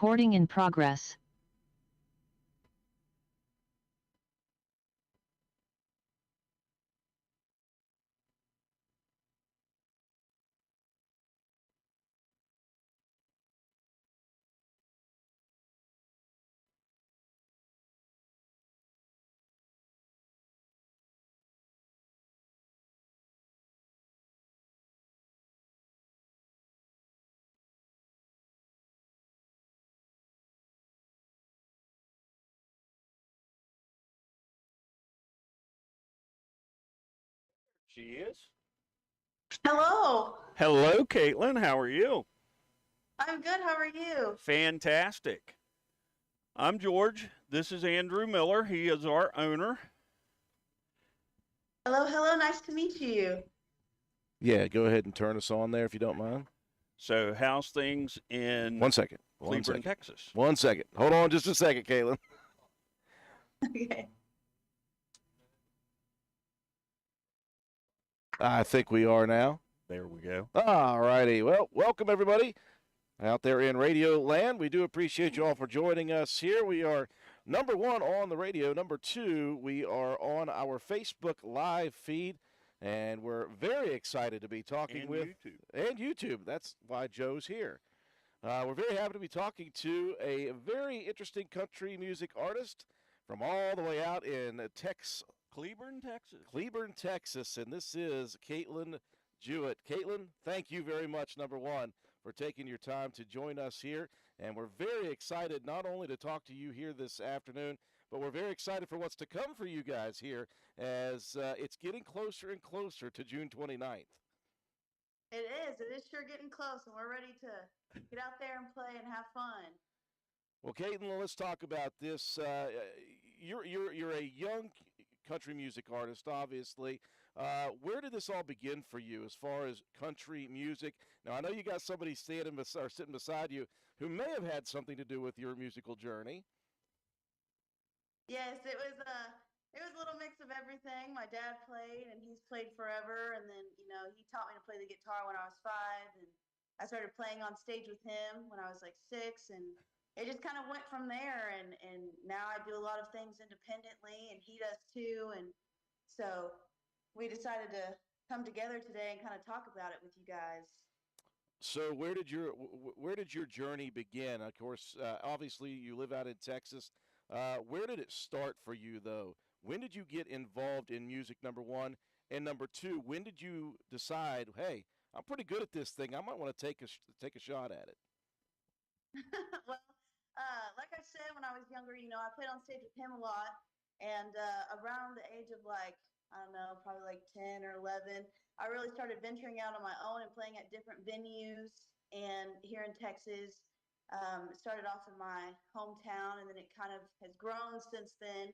Recording in progress. She is. Hello. Hello, Kaitlyn. How are you? I'm good. How are you? Fantastic. I'm George. This is Andrew Miller. He is our owner. Hello, hello. Nice to meet you. Yeah, go ahead and turn us on there if you don't mind. So, how's things in One second. Cleburne, Texas? 1 second. Hold on just a second, Kaitlyn. Okay. I think we are now. There we go. All righty. Well, welcome everybody out there in Radio Land. We do appreciate you all for joining us here. We are number one on the radio. Number two, we are on our Facebook live feed. And we're very excited to be talking with YouTube. And YouTube. That's why Joe's here. We're very happy to be talking to a very interesting country music artist from all the way out in Cleburne, Texas. Cleburne, Texas, and this is Kaitlyn Jewett. Kaitlyn, thank you very much, number one, for taking your time to join us here. And we're very excited not only to talk to you here this afternoon, but we're very excited for what's to come for you guys here as it's getting closer and closer to June 29th. It is. It is sure getting close, and we're ready to get out there and play and have fun. Well, Kaitlyn, let's talk about this. You're a young country music artist, obviously. Where did this all begin for you as far as country music? Now, I know you got somebody sitting beside you who may have had something to do with your musical journey. Yes, it was a little mix of everything. My dad played, and he's played forever. And then, he taught me to play the guitar when I was 5, and I started playing on stage with him when I was like 6, and it just kind of went from there. And now I do a lot of things independently, and he does too. And so we decided to come together today and kind of talk about it with you guys. So where did your journey begin? Of course, obviously you live out in Texas. Where did it start for you, though? When did you get involved in music, number one? And number two, when did you decide, hey, I'm pretty good at this thing. I might want to take a shot at it? Well, like I said, when I was younger, I played on stage with him a lot. And around the age of I don't know, probably like 10 or 11, I really started venturing out on my own and playing at different venues. And here in Texas, it started off in my hometown, and then it kind of has grown since then.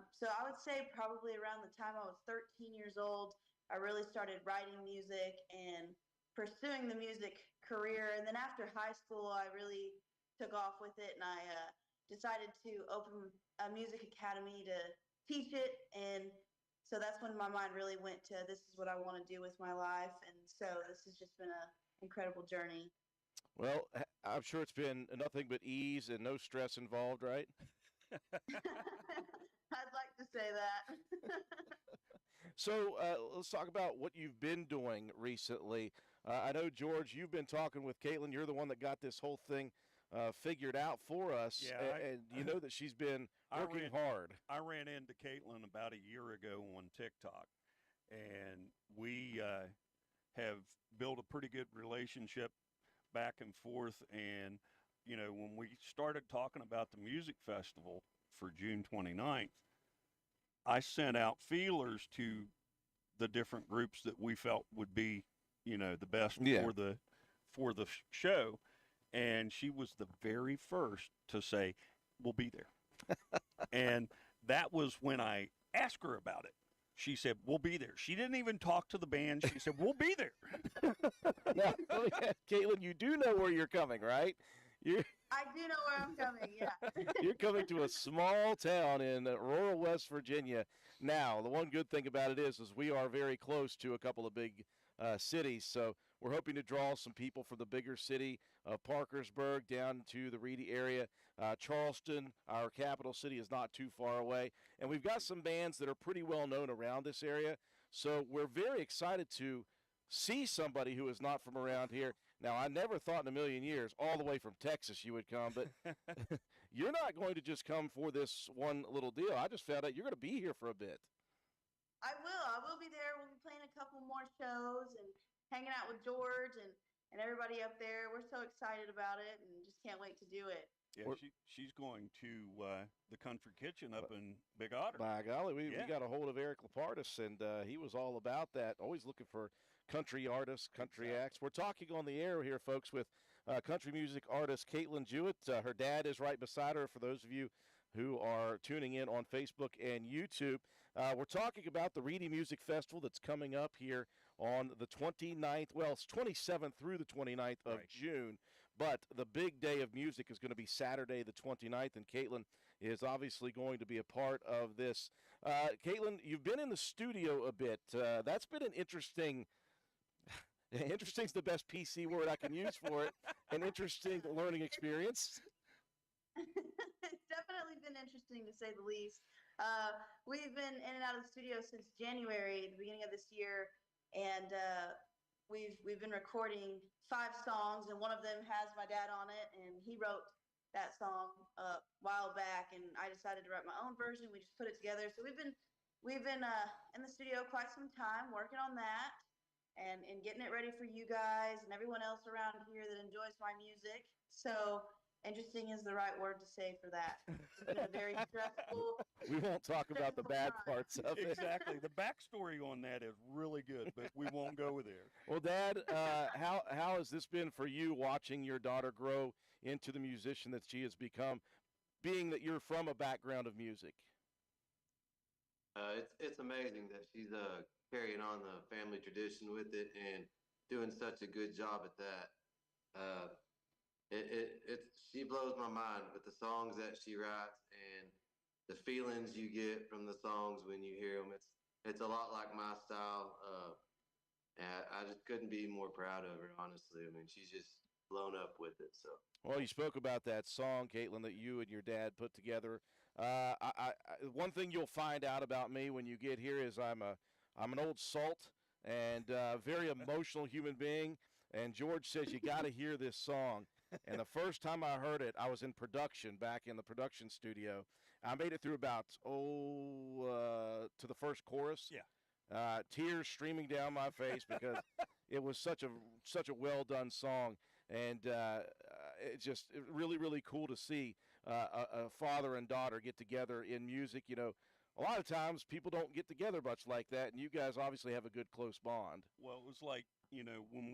So I would say probably around the time I was 13 years old, I really started writing music and pursuing the music career. And then after high school, I really took off with it, and I decided to open a music academy to teach it. And so that's when my mind really went to, this is what I want to do with my life. And so this has just been an incredible journey. Well, I'm sure it's been nothing but ease and no stress involved, right? I'd like to say that. So let's talk about what you've been doing recently. I know, George, you've been talking with Kaitlyn. You're the one that got this whole thing figured out for us. Yeah, and you know that she's been working hard. I ran into Kaitlyn about a year ago on TikTok, and we have built a pretty good relationship back and forth. And, when we started talking about the music festival for June 29th, I sent out feelers to the different groups that we felt would be, the best for the show. And she was the very first to say, we'll be there. And that was when I asked her about it. She said, we'll be there. She didn't even talk to the band. She said, we'll be there. Now, Kaitlyn, you do know where you're coming, right? I do know where I'm coming, yeah. You're coming to a small town in rural West Virginia. Now, the one good thing about it is we are very close to a couple of big cities. So we're hoping to draw some people from the bigger city of Parkersburg down to the Reedy area. Charleston, our capital city, is not too far away. And we've got some bands that are pretty well known around this area. So we're very excited to see somebody who is not from around here. Now, I never thought in a million years, all the way from Texas, you would come, but you're not going to just come for this one little deal. I just found out you're going to be here for a bit. I will. I will be there. We'll be playing a couple more shows and hanging out with George and everybody up there. We're so excited about it and just can't wait to do it. Yeah, she's going to the Country Kitchen up in Big Otter. By golly, we got a hold of Eric Lapardis, and he was all about that, always looking for country artists, country acts. We're talking on the air here, folks, with country music artist Kaitlyn Jewett. Her dad is right beside her, for those of you who are tuning in on Facebook and YouTube. We're talking about the Reedy Music Festival that's coming up here on the 29th. Well, it's 27th through the 29th of June. But the big day of music is going to be Saturday the 29th, and Kaitlyn is obviously going to be a part of this. Kaitlyn, you've been in the studio a bit. That's been an interesting – interesting's the best PC word I can use for it, an interesting learning experience. It's definitely been interesting, to say the least. We've been in and out of the studio since January, the beginning of this year, and we've been recording 5 songs, and one of them has my dad on it, and he wrote that song a while back, and I decided to write my own version. We just put it together. So we've been in the studio quite some time working on that and getting it ready for you guys and everyone else around here that enjoys my music. So interesting is the right word to say for that. It's been a very stressful. We won't talk about the bad parts of it. Exactly. The backstory on that is really good, but we won't go there. Well, Dad, how has this been for you, watching your daughter grow into the musician that she has become, being that you're from a background of music? It's amazing that she's carrying on the family tradition with it and doing such a good job at that. She blows my mind with the songs that she writes and the feelings you get from the songs when you hear them. It's a lot like my style. And I just couldn't be more proud of her, honestly. I mean, she's just blown up with it. So. Well, you spoke about that song, Kaitlyn, that you and your dad put together. One thing you'll find out about me when you get here is I'm an old salt and very emotional human being. And George says, you got to hear this song. And the first time I heard it, I was in production, back in the production studio. I made it through about, to the first chorus. Yeah. Tears streaming down my face because it was such a well-done song. And it's just really, really cool to see a father and daughter get together in music. You know, a lot of times people don't get together much like that, and you guys obviously have a good close bond. Well, it was like, you know, when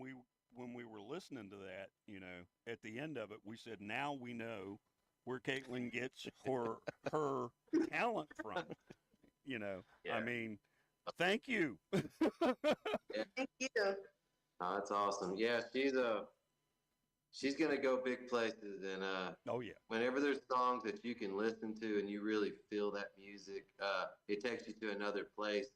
we were listening to that, you know, at the end of it, we said, now we know where Kaitlyn gets her talent from. You know, yeah. I mean, thank you. Thank you. Oh, that's awesome. Yeah, she's gonna go big places, and oh yeah. Whenever there's songs that you can listen to and you really feel that music, it takes you to another place.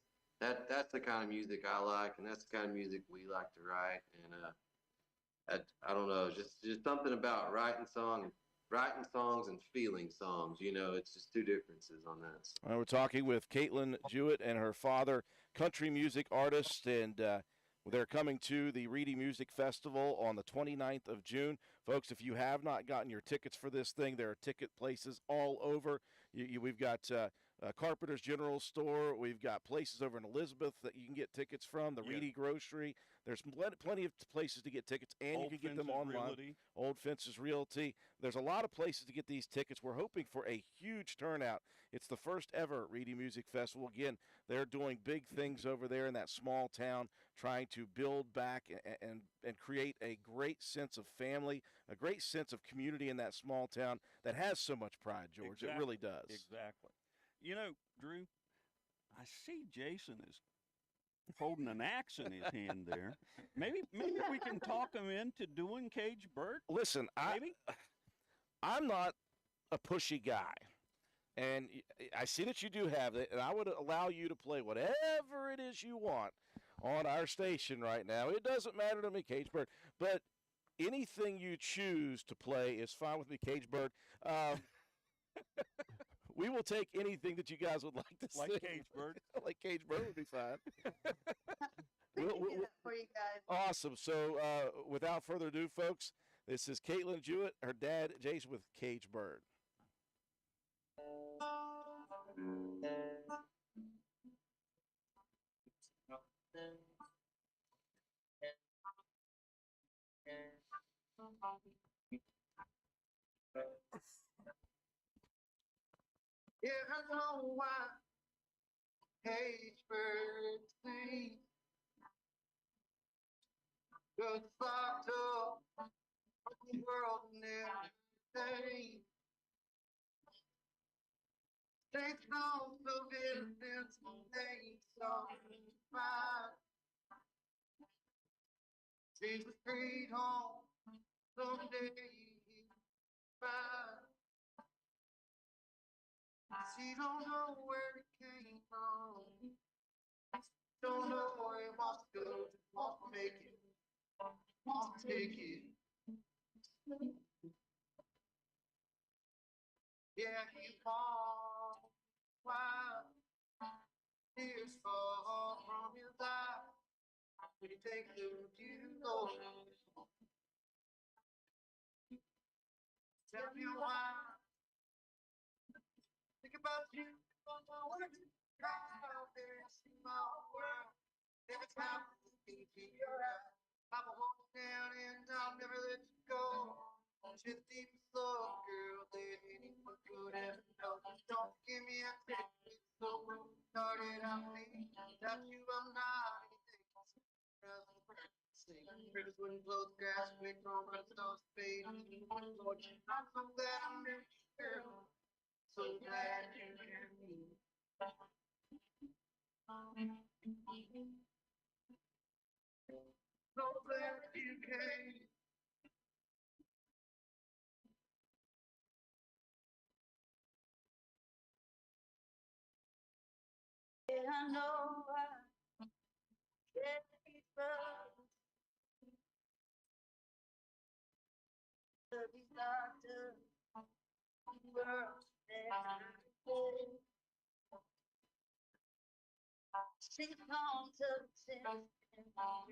That's the kind of music I like, and that's the kind of music we like to write. And I don't know, just something about writing songs and feeling songs. You know, it's just two differences on that. We're talking with Kaitlyn Jewett and her father, country music artist, and they're coming to the Reedy Music Festival on the 29th of June. Folks, if you have not gotten your tickets for this thing, there are ticket places all over. We've got Carpenter's General Store. We've got places over in Elizabeth that you can get tickets from, the Reedy Grocery. There's plenty of places to get tickets, and Old you can get them Fences online. Realty. Old Fences Realty. There's a lot of places to get these tickets. We're hoping for a huge turnout. It's the first ever Reedy Music Festival. Again, they're doing big things over there in that small town, trying to build back and create a great sense of family, a great sense of community in that small town that has so much pride, George. Exactly. It really does. Exactly. You know, Drew, I see Jason is holding an axe in his hand there. Maybe we can talk him into doing Cage Bird. Listen, I'm not a pushy guy, and I see that you do have it, and I would allow you to play whatever it is you want on our station right now. It doesn't matter to me, Cage Bird, but anything you choose to play is fine with me, Cage Bird. We will take anything that you guys would like to Like sing. Cage Bird. Like Cage Bird would be fine. We can do that for you guys. Awesome. So, without further ado, folks, this is Kaitlyn Jewett, her dad, Jason, with Cage Bird. Yeah, I know why cage birds sing. Good locked up, the world and everything. Takes no evidence, they so fine. She's a straight home, someday fine. She don't know where it came from. Don't know where it wants to go. Just wants to make it. Wants to take it. Yeah, he falls. Why? Tears fall from his eyes. When he takes the view, Lord. Tell me why. Think about you. Don't know what to try out there. See my world. Every time I look into your eyes, I'm a hold down and I'll never let you go. She's the deepest love, girl, that anyone could ever know. Don't give me a ticket, so started out me. Without you, I'm not anything. Rivers wouldn't blow the grass, we grow, but stars fade. Lord, I'm so glad I'm here, girl. So glad you're here. So glad you came. Yeah, I know I can't be first. But he's not the world that she's gone to the city and smile.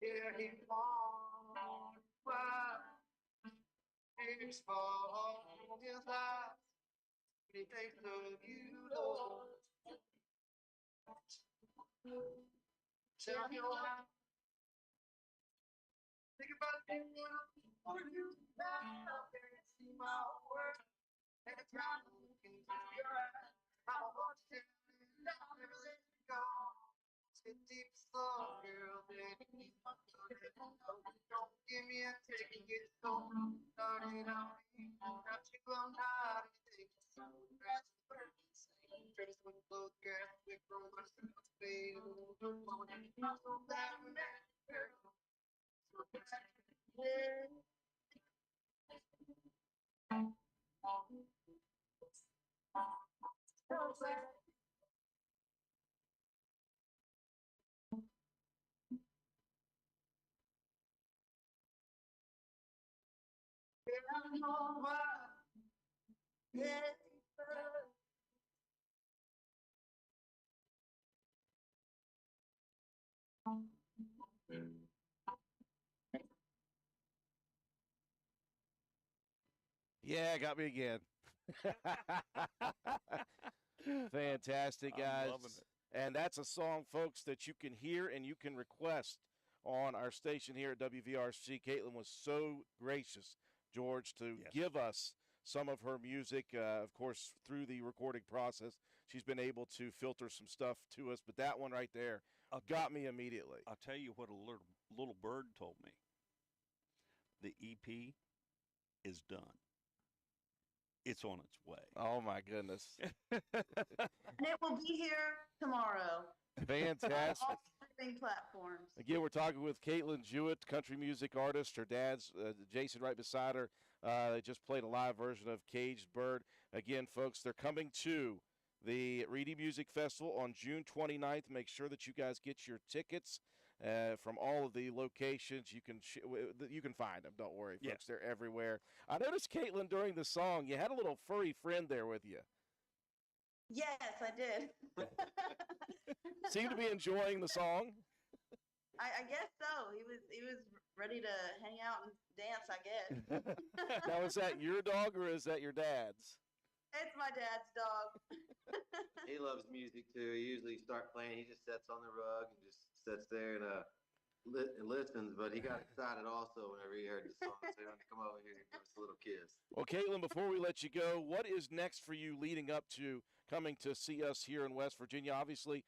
Yeah, he falls. Why? Tears fall from his eyes. When he thinks of you, Lord. Tell me why. Think about you for you out there and see my world. Every time I look into your eyes, I'm a watch it and I'll never let you go. It's the deepest love, girl, that you don't give me a ticket, get so started on me. Without you, I'm not anything. So grass is burning, singing, dress with blow grass, we grow, but it's not fade. I'm so glad I met you, girl. So glad you did. So glad. I know why. Yeah. Yeah, got me again. Fantastic, guys. I'm loving it. And that's a song, folks, that you can hear and you can request on our station here at WVRC. Kaitlyn was so gracious, George, to Yes. give us some of her music. Of course, through the recording process, she's been able to filter some stuff to us. But that one right there got me immediately. I'll tell you what a little bird told me. The EP is done. It's on its way. Oh, my goodness. And it will be here tomorrow. Fantastic. All streaming platforms. Again, we're talking with Kaitlyn Jewett, country music artist. Her dad's Jason right beside her. They just played a live version of Caged Bird. Again, folks, they're coming to the Reedy Music Festival on June 29th. Make sure that you guys get your tickets from all of the locations. You can find them. Don't worry, folks. Yes. They're everywhere. I noticed, Kaitlyn, during the song, you had a little furry friend there with you. Yes, I did. Seemed to be enjoying the song. I guess so. He was ready to hang out and dance, I guess. Now, is that your dog or is that your dad's? It's my dad's dog. He loves music too. He usually start playing. He just sits on the rug and just sits there and listens. But he got excited also whenever he heard the song. So he wanted to come over here and give us a little kiss. Well, Kaitlyn, before we let you go, what is next for you leading up to coming to see us here in West Virginia? Obviously,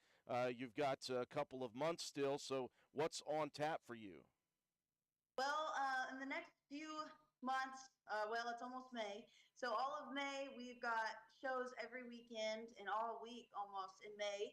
you've got a couple of months still. So what's on tap for you? Well, in the next few months, well, it's almost May. So all of May, we've got shows every weekend and all week almost in May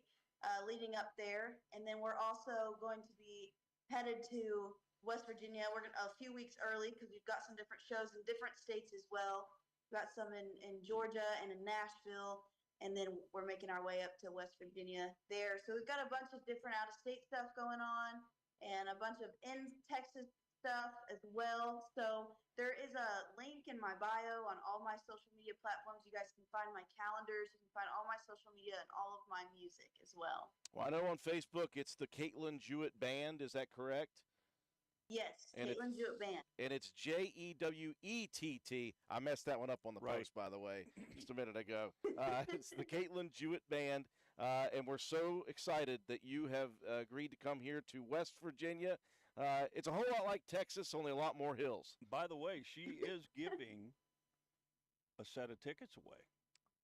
leading up there. And then we're also going to be headed to West Virginia. We're a few weeks early because we've got some different shows in different states as well. We've got some in Georgia and in Nashville. And then we're making our way up to West Virginia there. So we've got a bunch of different out-of-state stuff going on and a bunch of in-Texas stuff as well. So there is a link in my bio on all my social media platforms. You guys can find my calendars. You can find all my social media and all of my music as well. Well, I know on Facebook it's the Kaitlyn Jewett Band. Is that correct? Yes, And Kaitlyn Jewett Band. And it's Jewett. I messed that one up on the Right. post, by the way, just a minute ago. It's the Kaitlyn Jewett Band, and we're so excited that you have agreed to come here to West Virginia. It's a whole lot like Texas, only a lot more hills. By the way, she is giving a set of tickets away.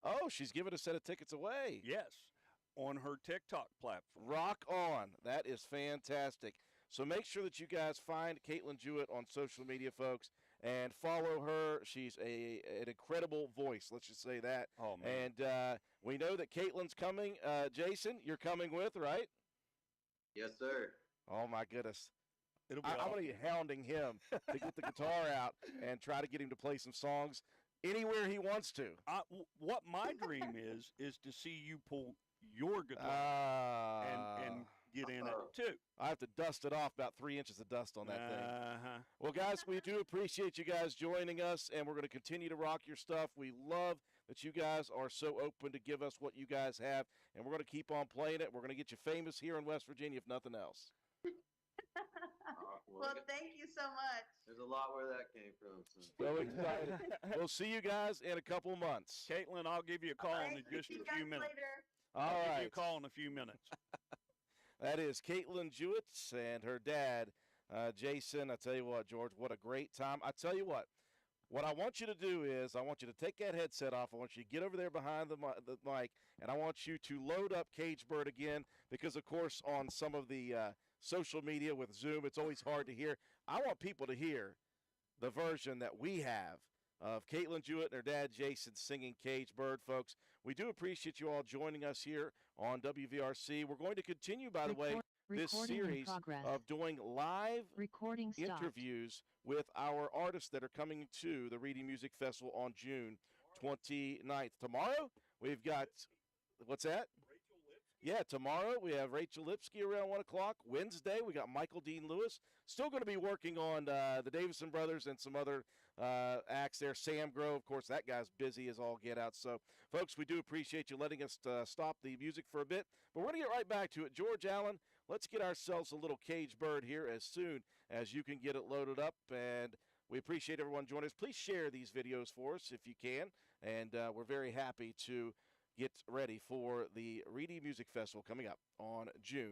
Oh, she's giving a set of tickets away. Yes, on her TikTok platform. Rock on. That is fantastic. So make sure that you guys find Kaitlyn Jewett on social media, folks, and follow her. She's an incredible voice, let's just say that. Oh, man. And we know that Kaitlyn's coming. Jason, you're coming with, right? Yes, sir. Oh, my goodness. It'll be I'm awesome. going to be hounding him to get the guitar out and try to get him to play some songs anywhere he wants to. What my dream is to see you pull your guitar and get in it too. I have to dust it off, about 3 inches of dust on that thing. Uh-huh. Well, guys, we do appreciate you guys joining us, and we're going to continue to rock your stuff. We love that you guys are so open to give us what you guys have, and we're going to keep on playing it. We're going to get you famous here in West Virginia, if nothing else. Well, thank you so much. There's a lot where that came from. So. So excited. We'll see you guys in a couple months. Kaitlyn, I'll give you a call All right, in see just you a guys few minutes. later. All I'll give right. you a call in a few minutes. That is Kaitlyn Jewett and her dad, Jason. I tell you what, George, what a great time. I tell you what I want you to do is I want you to take that headset off. I want you to get over there behind the mic, and I want you to load up Caged Bird again because, of course, on some of the social media with Zoom, it's always hard to hear. I want people to hear the version that we have of Kaitlyn Jewett and her dad, Jason, singing Caged Bird, folks. We do appreciate you all joining us here on WVRC. We're going to continue, by the way, this series of doing live interviews with our artists that are coming to the Reedy Music Festival on June 29th. Tomorrow, we've got, what's that? Yeah, tomorrow we have Rachel Lipsky around 1 o'clock. Wednesday, we got Michael Dean Lewis. Still going to be working on the Davison Brothers and some other acts there. Sam Grove, of course, that guy's busy as all get out. So, folks, we do appreciate you letting us stop the music for a bit. But we're going to get right back to it. George Allen, let's get ourselves a little Caged Bird here as soon as you can get it loaded up. And we appreciate everyone joining us. Please share these videos for us if you can. And we're very happy to get ready for the Reedy Music Festival coming up on June